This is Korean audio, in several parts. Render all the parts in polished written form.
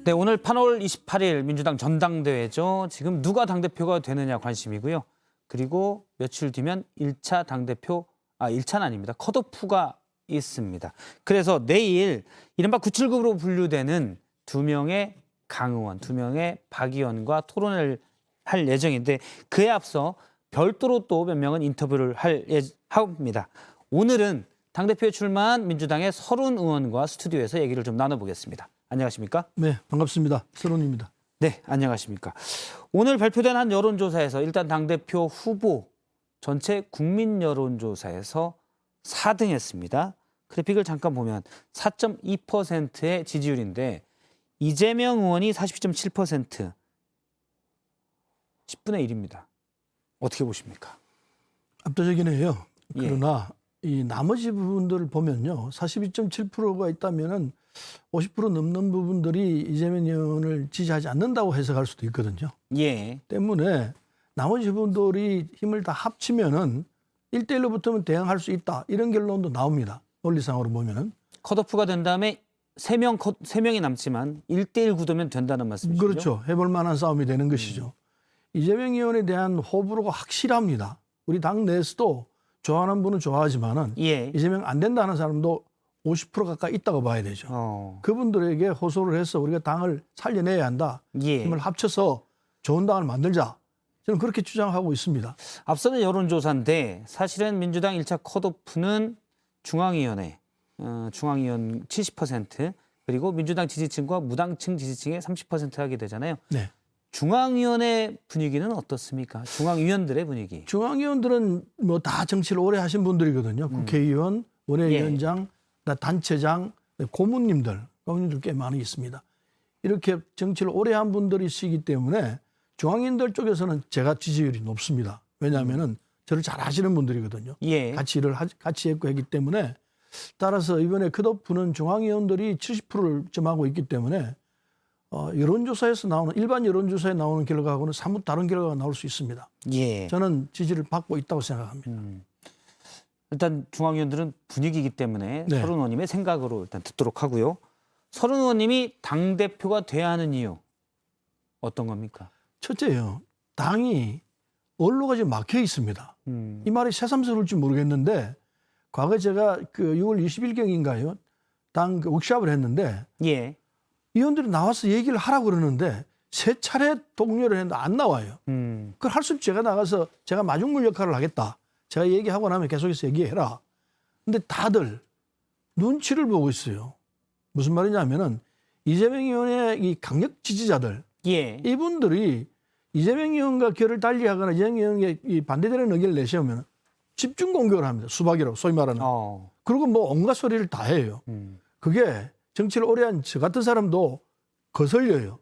네, 오늘 8월 28일 민주당 전당대회죠. 지금 누가 당대표가 되느냐 관심이고요. 그리고 며칠 뒤면 1차 당대표, 1차는 아닙니다. 컷오프가 있습니다. 그래서 내일 이른바 97급으로 분류되는 2명의 강 의원, 2명의 박 의원과 토론을 할 예정인데 그에 앞서 별도로 또 몇 명은 인터뷰를 합니다. 오늘은 당대표에 출마한 민주당의 서른 의원과 스튜디오에서 얘기를 좀 나눠보겠습니다. 안녕하십니까? 네, 반갑습니다. 서른입니다. 네, 안녕하십니까? 오늘 발표된 한 여론조사에서 일단 당대표 후보 전체 국민 여론조사에서 4등했습니다. 그래픽을 잠깐 보면 4.2%의 지지율인데 이재명 의원이 42.7%, 10분의 1입니다. 어떻게 보십니까? 압도적이긴 해요. 예. 그러나 이 나머지 부분들을 보면요. 42.7%가 있다면은 50% 넘는 부분들이 이재명 의원을 지지하지 않는다고 해석할 수도 있거든요. 예. 때문에 나머지 부분들이 힘을 다 합치면은 1대1로 붙으면 대응할 수 있다. 이런 결론도 나옵니다. 논리상으로 보면은. 컷오프가 된 다음에 3명이 남지만 1대1 구도면 된다는 말씀이시죠? 그렇죠. 해볼 만한 싸움이 되는 것이죠. 이재명 의원에 대한 호불호가 확실합니다. 우리 당 내에서도 좋아하는 분은 좋아하지만은 예. 이재명 안 된다는 사람도 50% 가까이 있다고 봐야 되죠. 그분들에게 호소를 해서 우리가 당을 살려내야 한다. 예. 힘을 합쳐서 좋은 당을 만들자. 저는 그렇게 주장하고 있습니다. 앞서는 여론조사인데 사실은 민주당 1차 컷오프는 중앙위원회, 중앙위원 70% 그리고 민주당 지지층과 무당층 지지층의 30% 하게 되잖아요. 네. 중앙위원회 분위기는 어떻습니까? 중앙위원들의 분위기. 중앙위원들은 뭐 다 정치를 오래 하신 분들이거든요. 국회의원, 원외위원장, 단체장, 고문님들 꽤 많이 있습니다. 이렇게 정치를 오래 한 분들이시기 때문에 중앙위원들 쪽에서는 제가 지지율이 높습니다. 왜냐하면은 저를 잘 아시는 분들이거든요. 예. 같이 했고 했기 때문에 따라서 이번에 컷오프는 중앙위원들이 70%를 점하고 있기 때문에 여론조사에서 나오는 일반 여론조사에 나오는 결과하고는 사뭇 다른 결과가 나올 수 있습니다. 예. 저는 지지를 받고 있다고 생각합니다. 일단 중앙위원들은 분위기이기 때문에 네. 서른 의원님의 생각으로 일단 듣도록 하고요. 서른 의원님이 당대표가 돼야 하는 이유 어떤 겁니까? 첫째요. 당이 언로가 지금 막혀 있습니다. 이 말이 새삼스러울지 모르겠는데 과거 제가 그 6월 20일경인가요? 당 워크숍을 했는데 예. 의원들이 나와서 얘기를 하라고 그러는데 세 차례 독려를 했는데 안 나와요. 그걸 할 수 없이 제가 나가서 제가 마중물 역할을 하겠다. 제가 얘기하고 나면 계속해서 얘기해라. 근데 다들 눈치를 보고 있어요. 무슨 말이냐면은 이재명 의원의 이 강력 지지자들 예. 이분들이 이재명 의원과 결을 달리하거나 이재명 의원에게 이 반대되는 의견을 내세우면 집중 공격을 합니다. 수박이라고 소위 말하는. 그리고 뭐 온갖 소리를 다 해요. 그게 정치를 오래 한 저 같은 사람도 거슬려요.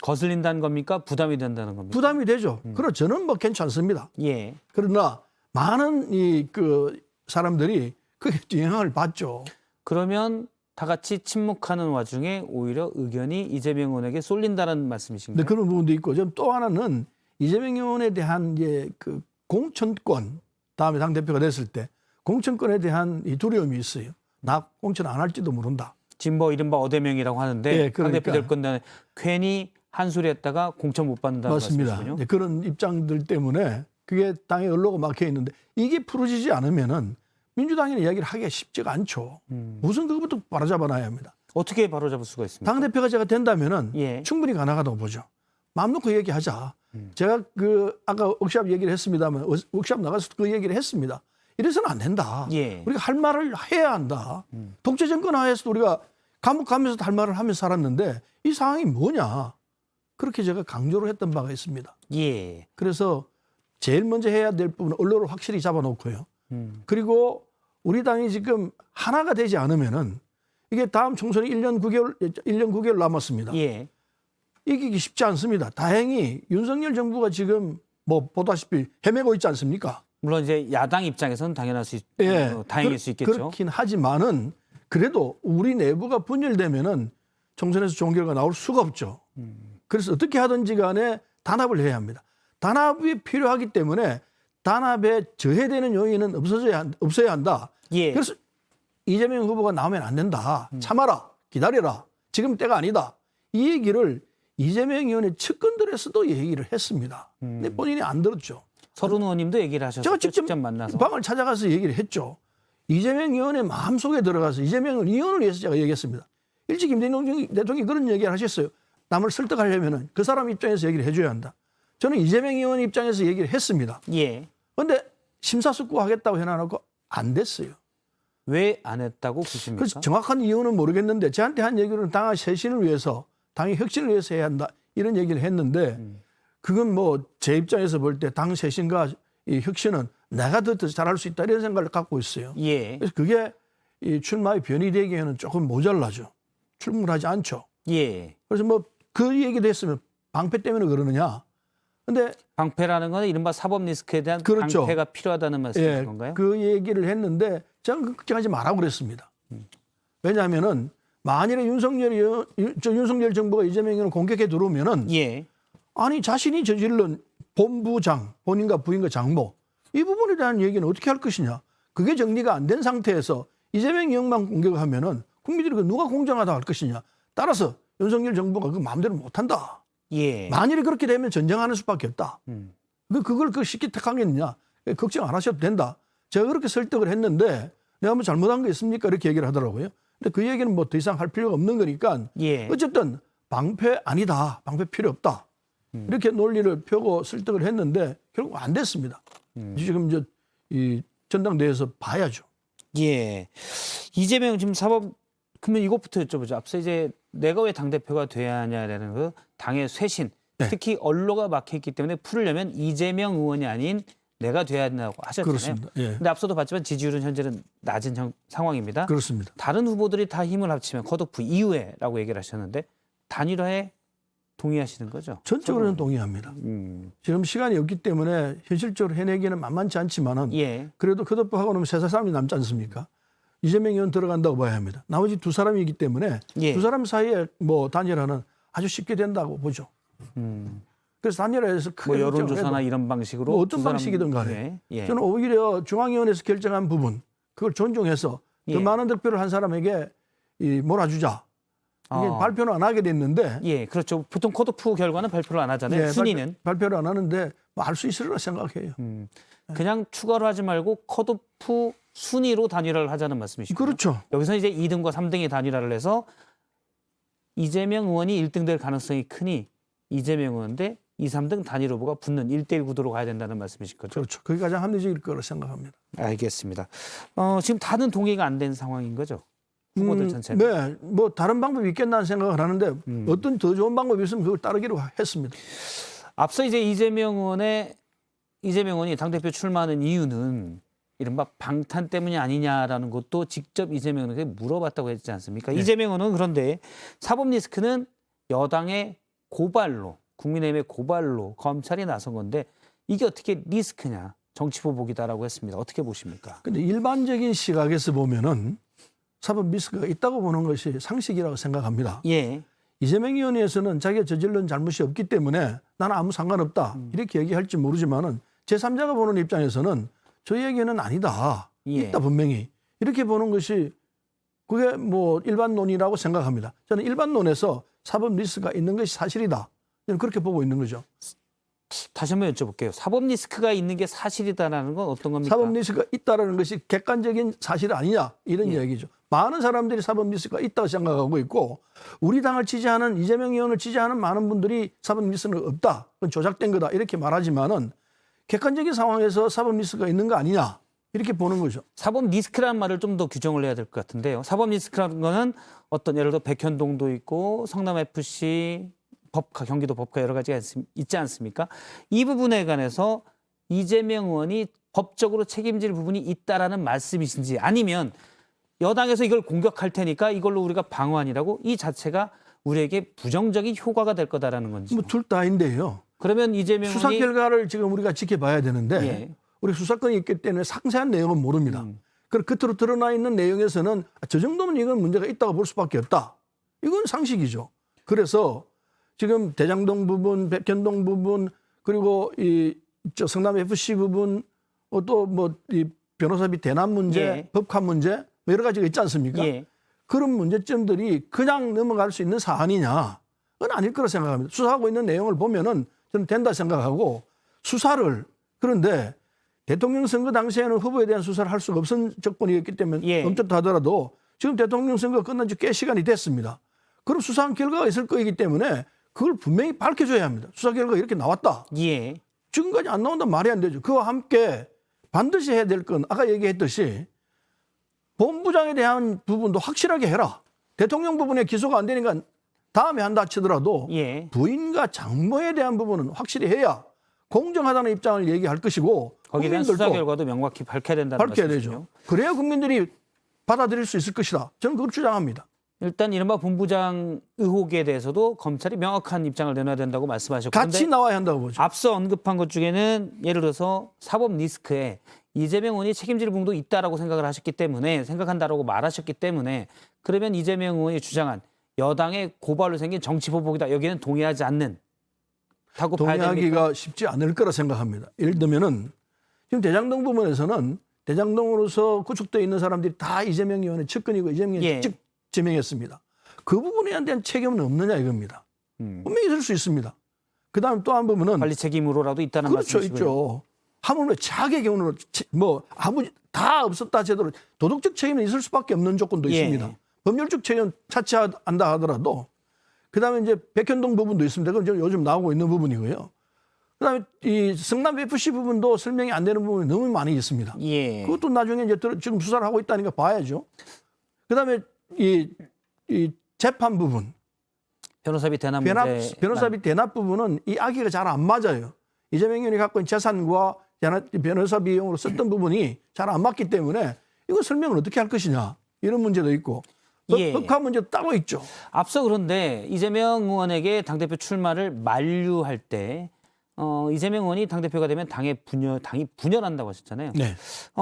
거슬린다는 겁니까? 부담이 된다는 겁니까? 부담이 되죠. 그러나 저는 뭐 괜찮습니다. 예. 그러나 많은 그 사람들이 그게 영향을 받죠. 그러면 다 같이 침묵하는 와중에 오히려 의견이 이재명 의원에게 쏠린다는 말씀이신가요? 네, 그런 부분도 있고 좀 또 하나는 이재명 의원에 대한 이제 그 공천권 다음에 당 대표가 됐을 때 공천권에 대한 이 두려움이 있어요. 나 공천 안 할지도 모른다. 지금 뭐 이른바 어대명이라고 하는데 예, 그러니까. 당대표 될 건데 괜히 한 소리 했다가 공천 못 받는다는 맞습니다. 말씀이시군요. 네, 그런 입장들 때문에 그게 당의 언로가 막혀 있는데 이게 풀어지지 않으면은 민주당이나 이야기를 하기가 쉽지가 않죠. 우선 그것부터 바로잡아놔야 합니다. 어떻게 바로잡을 수가 있습니까? 당대표가 제가 된다면은 예. 충분히 가능하다고 보죠. 마음 놓고 얘기하자. 제가 그 아까 워크숍 얘기를 했습니다만 워크숍 나가서 그 얘기를 했습니다. 이래서는 안 된다. 예. 우리가 할 말을 해야 한다. 독재 정권 하에서도 우리가 감옥 가면서도 할 말을 하면서 살았는데 이 상황이 뭐냐. 그렇게 제가 강조를 했던 바가 있습니다. 예. 그래서 제일 먼저 해야 될 부분은 언론을 확실히 잡아놓고요. 그리고 우리 당이 지금 하나가 되지 않으면은 이게 다음 총선이 1년 9개월 남았습니다. 예. 이기기 쉽지 않습니다. 다행히 윤석열 정부가 지금 뭐 보다시피 헤매고 있지 않습니까? 물론 이제 야당 입장에서는 당연할 수 예, 다행일 수 있겠죠. 그렇긴 하지만은 그래도 우리 내부가 분열되면은 총선에서 좋은 결과가 나올 수가 없죠. 그래서 어떻게 하든지 간에 단합을 해야 합니다. 단합이 필요하기 때문에 단합에 저해되는 요인은 없어야 한다. 예. 그래서 이재명 후보가 나오면 안 된다. 참아라. 기다려라. 지금 때가 아니다. 이 얘기를 이재명 의원의 측근들에서도 얘기를 했습니다. 근데 본인이 안 들었죠. 서른 의원님도 얘기를 하셨죠. 제가 직접 만나서. 방을 찾아가서 얘기를 했죠. 이재명 의원의 마음속에 들어가서 이재명 의원을 위해서 제가 얘기했습니다. 일찍 김대중 대통령이 그런 얘기를 하셨어요. 남을 설득하려면 그 사람 입장에서 얘기를 해줘야 한다. 저는 이재명 의원 입장에서 얘기를 했습니다. 예. 그런데 심사숙고하겠다고 해놔놓고 안 됐어요. 왜 안 했다고 보십니까? 그래서 정확한 이유는 모르겠는데 저한테 한 얘기로는 당의 쇄신을 위해서 당의 혁신을 위해서 해야 한다 이런 얘기를 했는데 그건 뭐 제 입장에서 볼 때 당 쇄신과 이 혁신은 내가 더 잘할 수 있다 이런 생각을 갖고 있어요. 예. 그래서 그게 이 출마의 변이 되기에는 조금 모자라죠. 충분하지 않죠. 예. 그래서 뭐 그 얘기도 했으면 방패 때문에 그러느냐. 근데 방패라는 건 이른바 사법 리스크에 대한 그렇죠. 방패가 필요하다는 말씀이신 예, 건가요? 그 얘기를 했는데 저는 걱정하지 말라고 그랬습니다. 왜냐하면은 만일에 윤석열 정부가 이재명 의원을 공격해 들어오면은 예. 아니 자신이 저질른 본부장, 본인과 부인과 장모 이 부분에 대한 얘기는 어떻게 할 것이냐. 그게 정리가 안 된 상태에서 이재명 의원만 공격하면은 국민들이 그 누가 공정하다 할 것이냐. 따라서 윤석열 정부가 그 마음대로 못한다. 예. 만일에 그렇게 되면 전쟁하는 수밖에 없다. 그걸 쉽게 택하겠느냐. 걱정 안 하셔도 된다. 제가 그렇게 설득을 했는데 내가 뭐 잘못한 거 있습니까? 이렇게 얘기를 하더라고요. 근데 그 얘기는 뭐 더 이상 할 필요가 없는 거니까 예. 어쨌든 방패 아니다. 방패 필요 없다. 이렇게 논리를 펴고 설득을 했는데 결국 안 됐습니다. 지금 이 전당대회에서 봐야죠. 예. 이재명 지금 사법 그러면 이것부터 여쭤보죠. 앞서 이제 내가 왜 당대표가 돼야 하냐라는 그 당의 쇄신, 네. 특히 언로가 막혀있기 때문에 풀려면 이재명 의원이 아닌 내가 돼야 된다고 하셨잖아요. 그렇습니다. 예. 근데 앞서도 봤지만 지지율은 현재는 낮은 상황입니다. 그렇습니다. 다른 후보들이 다 힘을 합치면 컷오프 이후에라고 얘기를 하셨는데 단일화에 동의하시는 거죠? 전적으로는 동의합니다. 지금 시간이 없기 때문에 현실적으로 해내기는 만만치 않지만은 예. 그래도 컷오프하고 나면 세 사람이 남지 않습니까? 이재명 의원 들어간다고 봐야 합니다. 나머지 두 사람이기 때문에 예. 두 사람 사이에 뭐 단일화는 아주 쉽게 된다고 보죠. 그래서 단일화에서 크게 뭐 걱정을 여론조사나 해도 이런 방식으로 뭐 어떤 두 사람- 방식이든 간에 예. 예. 저는 오히려 중앙위원회에서 결정한 부분 그걸 존중해서 예. 더 많은 득표를 한 사람에게 몰아주자. 이게 발표는 안 하게 됐는데 예, 그렇죠. 보통 컷오프 결과는 발표를 안 하잖아요. 예, 순위는. 발표를 안 하는데 알 수 있으리라 생각해요. 그냥 추가로 하지 말고 컷오프 순위로 단일화를 하자는 말씀이시죠. 그렇죠. 여기서 이제 2등과 3등이 단일화를 해서 이재명 의원이 1등 될 가능성이 크니 이재명 의원 대 2, 3등 단일 후보가 붙는 1대1 구도로 가야 된다는 말씀이신 거죠? 그렇죠. 그게 가장 합리적일 거라 생각합니다. 알겠습니다. 지금 다른 동의가 안 된 상황인 거죠? 후보들 전체는. 네, 뭐 다른 방법이 있겠다는 생각을 하는데 어떤 더 좋은 방법이 있으면 그걸 따르기로 했습니다. 앞서 이제 이재명 의원이 당대표 출마하는 이유는 이른바 방탄 때문이 아니냐라는 것도 직접 이재명 의원에게 물어봤다고 했지 않습니까? 네. 이재명 의원은 그런데 사법 리스크는 여당의 고발로, 국민의힘의 고발로 검찰이 나선 건데 이게 어떻게 리스크냐, 정치 보복이다라고 했습니다. 어떻게 보십니까? 근데 일반적인 시각에서 보면은 사법 리스크가 있다고 보는 것이 상식이라고 생각합니다. 예, 이재명 의원에서는 자기가 저질른 잘못이 없기 때문에 나는 아무 상관없다 이렇게 얘기할지 모르지만은 제3자가 보는 입장에서는 저희에게는 아니다. 예. 있다 분명히. 이렇게 보는 것이 그게 뭐 일반론이라고 생각합니다. 저는 일반론에서 사법 리스크가 있는 것이 사실이다. 저는 그렇게 보고 있는 거죠. 다시 한번 여쭤볼게요. 사법 리스크가 있는 게 사실이다라는 건 어떤 겁니까? 사법 리스크가 있다라는 것이 객관적인 사실 아니냐 이런 예. 얘기죠. 많은 사람들이 사법 리스크가 있다고 생각하고 있고 우리 당을 지지하는 이재명 의원을 지지하는 많은 분들이 사법 리스크는 없다. 그건 조작된 거다. 이렇게 말하지만은 객관적인 상황에서 사법 리스크가 있는 거 아니냐 이렇게 보는 거죠. 사법 리스크라는 말을 좀 더 규정을 해야 될 것 같은데요. 사법 리스크라는 거는 어떤 예를 들어 백현동도 있고 성남FC 법카, 경기도 법카 여러 가지가 있지 않습니까? 이 부분에 관해서 이재명 의원이 법적으로 책임질 부분이 있다라는 말씀이신지 아니면 여당에서 이걸 공격할 테니까 이걸로 우리가 방어하니라고 이 자체가 우리에게 부정적인 효과가 될 거다라는 건지. 뭐 둘 다인데요. 그러면 이재명 수사 의원이 결과를 지금 우리가 지켜봐야 되는데 예. 우리 수사권이 있기 때문에 상세한 내용은 모릅니다. 그럼 겉으로 드러나 있는 내용에서는 저 정도면 이건 문제가 있다고 볼 수밖에 없다. 이건 상식이죠. 그래서 지금 대장동 부분, 백현동 부분 그리고 저 성남 FC 부분 또 뭐 이 변호사비 대납 문제, 예. 법카 문제 뭐 여러 가지가 있지 않습니까? 예. 그런 문제점들이 그냥 넘어갈 수 있는 사안이냐? 그건 아닐 거라 생각합니다. 수사하고 있는 내용을 보면은 저는 된다 생각하고 수사를 그런데 대통령 선거 당시에는 후보에 대한 수사를 할 수가 없은 조건이었기 때문에 예. 멈췄다 하더라도 지금 대통령 선거가 끝난 지 꽤 시간이 됐습니다. 그럼 수사한 결과가 있을 거이기 때문에 그걸 분명히 밝혀줘야 합니다. 수사 결과가 이렇게 나왔다. 예. 지금까지 안 나온다면 말이 안 되죠. 그와 함께 반드시 해야 될 건 아까 얘기했듯이 본부장에 대한 부분도 확실하게 해라. 대통령 부분에 기소가 안 되니까 다음에 한다 치더라도 예. 부인과 장모에 대한 부분은 확실히 해야 공정하다는 입장을 얘기할 것이고 거기에 대한 수사 결과도 명확히 밝혀야 된다는 밝혀야 말씀이시죠. 되죠. 그래야 국민들이 받아들일 수 있을 것이다. 저는 그걸 주장합니다. 일단 이른바 본부장 의혹에 대해서도 검찰이 명확한 입장을 내놔야 된다고 말씀하셨고 같이 근데 나와야 한다고 보죠. 앞서 언급한 것 중에는 예를 들어서 사법 리스크에 이재명 의원이 책임질 부분도 있다라고 생각한다라고 말하셨기 때문에 그러면 이재명 의원이 주장한 여당의 고발로 생긴 정치 보복이다. 여기는 동의하지 않는 다고 봐야 됩니까? 동의하기가 쉽지 않을 거라 생각합니다. 예를 들면은 지금 대장동 부분에서는 대장동으로서 구축되어 있는 사람들이 다 이재명 의원의 측근이고 이재명 의원이 예. 직접 지명했습니다. 그 부분에 대한 책임은 없느냐 이겁니다. 분명히 있을 수 있습니다. 그다음 또 한 부분은 관리 책임으로라도 있다는 그렇죠, 말씀이시고요. 있죠. 하물며 자기 경우로 뭐 아무 다 없었다 제대로 도덕적 책임은 있을 수밖에 없는 조건도 예. 있습니다. 법률적 책임은 차치한다 하더라도 그다음에 이제 백현동 부분도 있습니다. 그건 지금 요즘 나오고 있는 부분이고요. 그다음에 이 성남 FC 부분도 설명이 안 되는 부분이 너무 많이 있습니다. 예. 그것도 나중에 이제 지금 수사를 하고 있다니까 봐야죠. 그다음에 이 재판 부분, 변호사비 대납 문제. 변호사비 대납 부분은 이 아기가 잘 안 맞아요. 이재명 의원이 갖고 있는 재산과 변호사 비용으로 썼던 부분이 잘 안 맞기 때문에 이거 설명을 어떻게 할 것이냐 이런 문제도 있고 예. 법화 문제도 따로 있죠. 앞서 그런데 이재명 의원에게 당대표 출마를 만류할 때 이재명 의원이 당대표가 되면 당이 분열한다고 하셨잖아요. 네.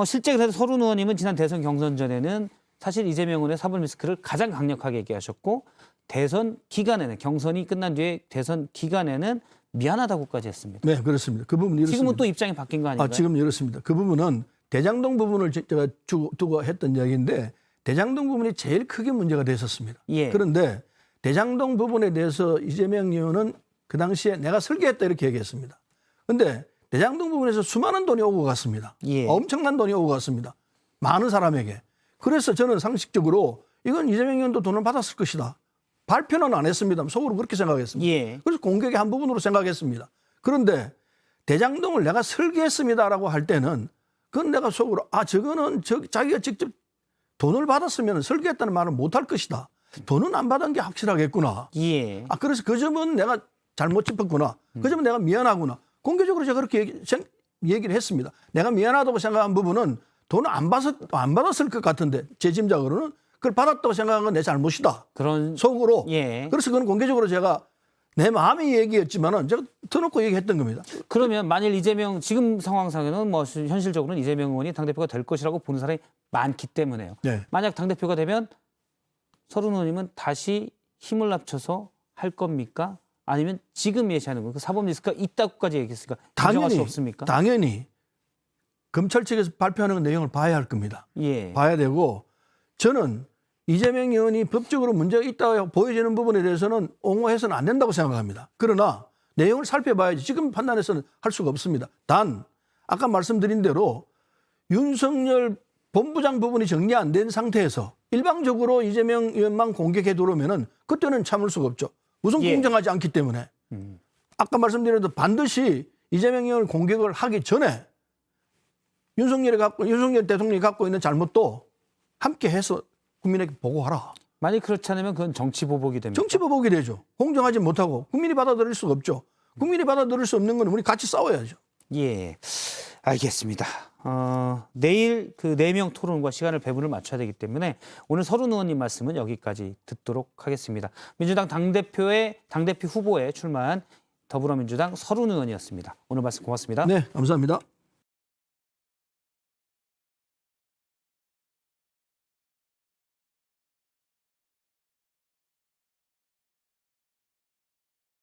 실제 그래서 서른 의원님은 지난 대선 경선 전에는 사실 이재명 의원의 사법 리스크를 가장 강력하게 얘기하셨고 대선 기간에는 경선이 끝난 뒤에 대선 기간에는 미안하다고까지 했습니다. 네, 그렇습니다. 그 부분 이렇습니다. 지금은 또 입장이 바뀐 거 아닌가요? 지금 이렇습니다. 그 부분은 대장동 부분을 제가 두고 했던 이야기인데 대장동 부분이 제일 크게 문제가 됐었습니다. 예. 그런데 대장동 부분에 대해서 이재명 의원은 그 당시에 내가 설계했다 이렇게 얘기했습니다. 그런데 대장동 부분에서 수많은 돈이 오고 갔습니다. 예. 엄청난 돈이 오고 갔습니다. 많은 사람에게. 그래서 저는 상식적으로 이건 이재명 의원도 돈을 받았을 것이다. 발표는 안 했습니다. 속으로 그렇게 생각했습니다. 예. 그래서 공격의 한 부분으로 생각했습니다. 그런데 대장동을 내가 설계했습니다라고 할 때는 그건 내가 속으로 저거는 자기가 직접 돈을 받았으면 설계했다는 말을 못할 것이다. 돈은 안 받은 게 확실하겠구나. 예. 그래서 그 점은 내가 잘못 짚었구나. 그 점은 내가 미안하구나. 공개적으로 제가 그렇게 얘기를 했습니다. 내가 미안하다고 생각한 부분은 돈을 안 받았을 것 같은데 제 짐작으로는 그걸 받았다고 생각한 건 내 잘못이다. 그런 속으로. 예. 그래서 그건 공개적으로 제가 내 마음의 얘기였지만은 제가 터놓고 얘기했던 겁니다. 그러면 만일 이재명 지금 상황상에는 뭐 현실적으로는 이재명 의원이 당대표가 될 것이라고 보는 사람이 많기 때문에요. 네. 만약 당대표가 되면 서른 의원님은 다시 힘을 합쳐서 할 겁니까? 아니면 지금 예시하는 거 그 사법 리스크가 있다고까지 얘기했으니까 인정할 수 없습니까? 당연히 검찰 측에서 발표하는 내용을 봐야 할 겁니다. 예. 봐야 되고 저는 이재명 의원이 법적으로 문제가 있다고 보여지는 부분에 대해서는 옹호해서는 안 된다고 생각합니다. 그러나 내용을 살펴봐야지 지금 판단해서는 할 수가 없습니다. 단 아까 말씀드린 대로 윤석열 본부장 부분이 정리 안 된 상태에서 일방적으로 이재명 의원만 공격해 들어오면은 그때는 참을 수가 없죠. 우선 예. 공정하지 않기 때문에. 아까 말씀드린 대로 반드시 이재명 의원을 공격을 하기 전에 윤석열 대통령이 갖고 있는 잘못도 함께 해서 국민에게 보고하라. 만약 그렇지 않으면 그건 정치 보복이 됩니다. 정치 보복이 되죠. 공정하지 못하고 국민이 받아들일 수가 없죠. 국민이 받아들일 수 없는 건 우리 같이 싸워야죠. 예, 알겠습니다. 내일 그 4명 토론과 시간을 배분을 맞춰야 되기 때문에 오늘 서른 의원님 말씀은 여기까지 듣도록 하겠습니다. 민주당 당대표 후보에 출마한 더불어민주당 서른 의원이었습니다. 오늘 말씀 고맙습니다. 네, 감사합니다.